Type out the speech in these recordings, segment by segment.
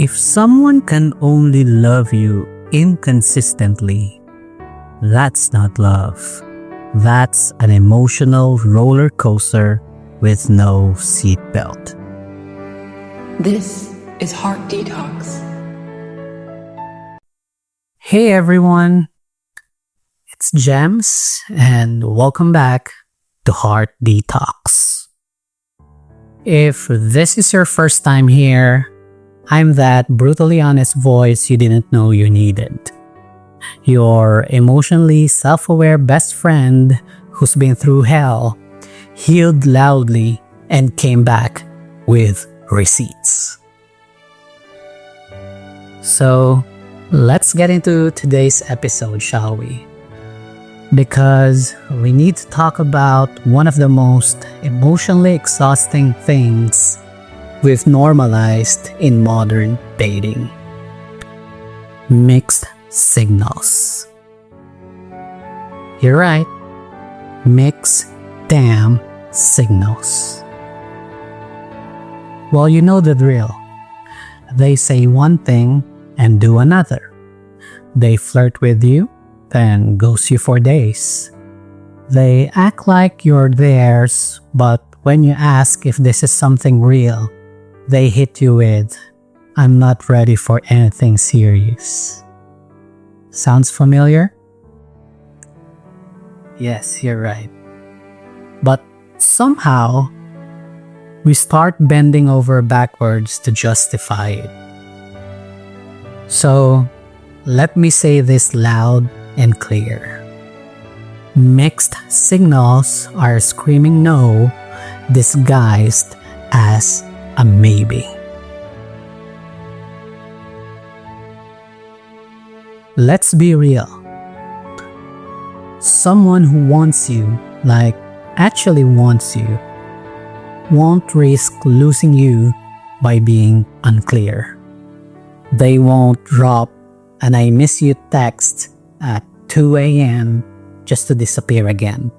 If someone can only love you inconsistently, that's not love. That's an emotional roller coaster with no seatbelt. This is Heart Detox. Hey everyone, it's Jemz and welcome back to Heart Detox. If this is your first time here, I'm that brutally honest voice you didn't know you needed. Your emotionally self-aware best friend who's been through hell, healed loudly, and came back with receipts. So, let's get into today's episode, shall we? Because we need to talk about one of the most emotionally exhausting things we've normalized in modern dating. Mixed signals. You're right. Mixed damn signals. Well, you know the drill. They say one thing and do another. They flirt with you, then ghost you for days. They act like you're theirs, but when you ask if this is something real, they hit you with, "I'm not ready for anything serious." Sounds familiar? Yes, you're right. But somehow, we start bending over backwards to justify it. So, let me say this loud and clear. Mixed signals are screaming no disguised as a maybe. Let's be real. Someone who wants you, like actually wants you, won't risk losing you by being unclear. They won't drop an "I miss you" text at 2 a.m. just to disappear again.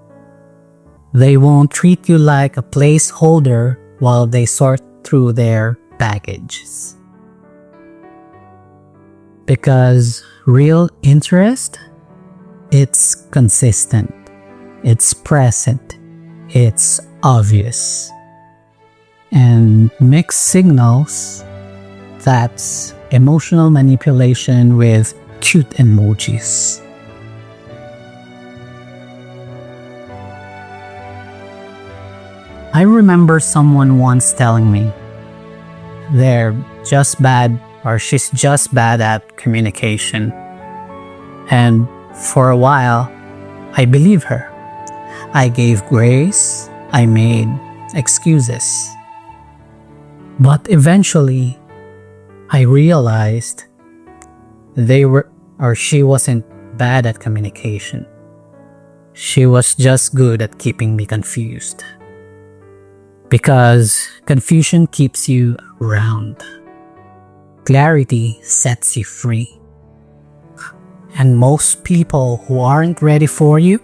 They won't treat you like a placeholder while they sort through their baggages. Because real interest, it's consistent, it's present, it's obvious. And mixed signals, that's emotional manipulation with cute emojis. I remember someone once telling me, they're just bad or she's just bad at communication. And for a while, I believed her. I gave grace, I made excuses. But eventually, I realized she wasn't bad at communication. She was just good at keeping me confused. Because confusion keeps you around. Clarity sets you free. And most people who aren't ready for you,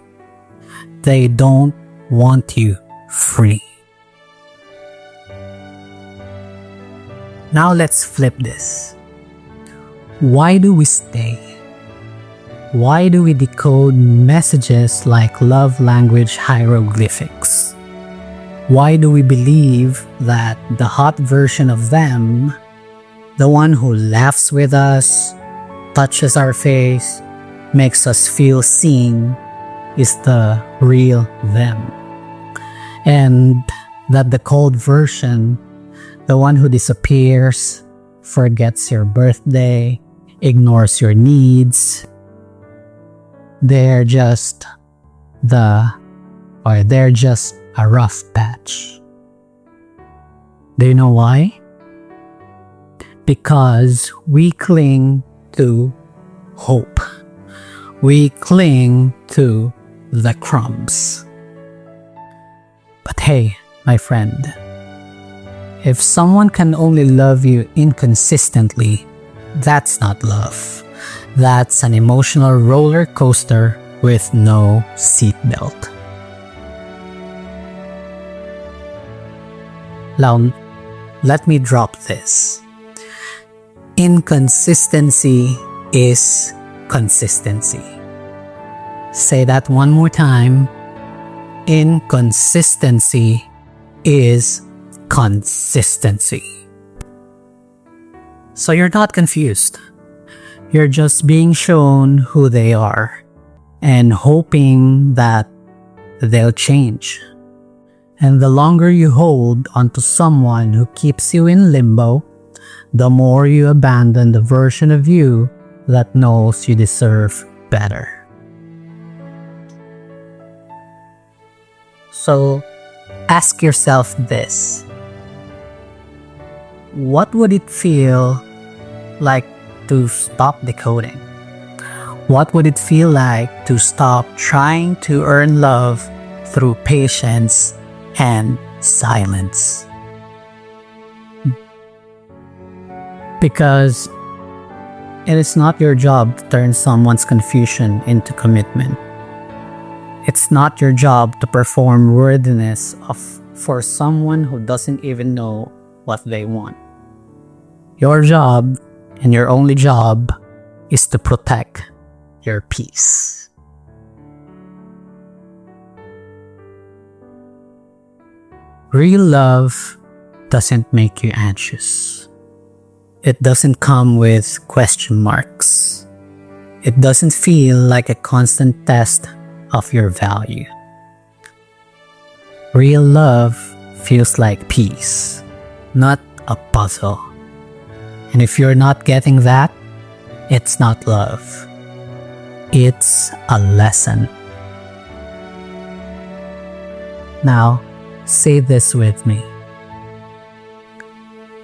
they don't want you free. Now let's flip this. Why do we stay? Why do we decode messages like love language hieroglyphics? Why do we believe that the hot version of them, the one who laughs with us, touches our face, makes us feel seen, is the real them? And that the cold version, the one who disappears, forgets your birthday, ignores your needs, they're just a rough patch. Do you know why? Because we cling to hope. We cling to the crumbs. But hey, my friend, if someone can only love you inconsistently, that's not love. That's an emotional roller coaster with no seatbelt. Now, let me drop this. Inconsistency is consistency. Say that one more time. Inconsistency is consistency. So you're not confused. You're just being shown who they are and hoping that they'll change. And the longer you hold onto someone who keeps you in limbo, the more you abandon the version of you that knows you deserve better. So ask yourself this. What would it feel like to stop decoding? What would it feel like to stop trying to earn love through patience and silence? Because it is not your job to turn someone's confusion into commitment. It's not your job to perform worthiness for someone who doesn't even know what they want. Your job, and your only job, is to protect your peace. Real love doesn't make you anxious. It doesn't come with question marks. It doesn't feel like a constant test of your value. Real love feels like peace, not a puzzle. And if you're not getting that, it's not love. It's a lesson. Now, say this with me.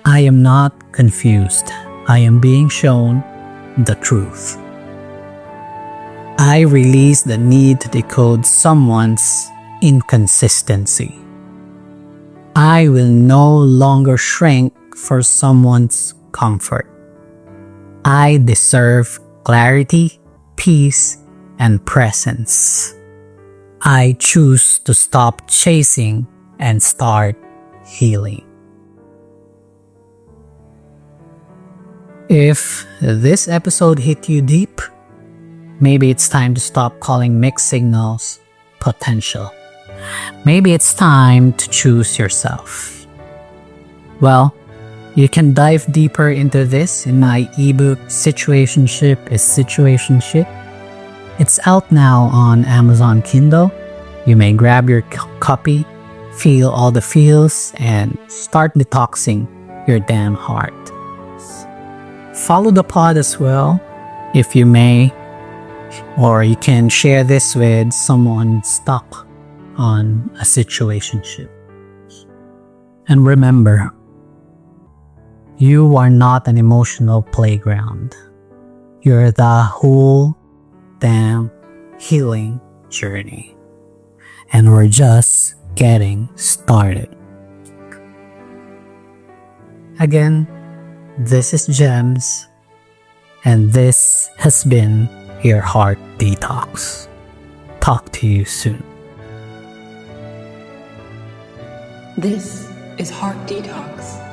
I am not confused. I am being shown the truth. I release the need to decode someone's inconsistency. I will no longer shrink for someone's comfort. I deserve clarity, peace, and presence. I choose to stop chasing and start healing. If this episode hit you deep, maybe it's time to stop calling mixed signals potential. Maybe it's time to choose yourself. Well, you can dive deeper into this in my ebook, Situationship is Situationship. It's out now on Amazon Kindle. You may grab your copy, feel all the feels, and start detoxing your damn heart. Follow the pod as well, if you may, or you can share this with someone stuck on a situationship. And remember, you are not an emotional playground. You're the whole damn healing journey. And we're just getting started. Again, this is Jemz, and this has been your Heart Detox. Talk to you soon. This is Heart Detox.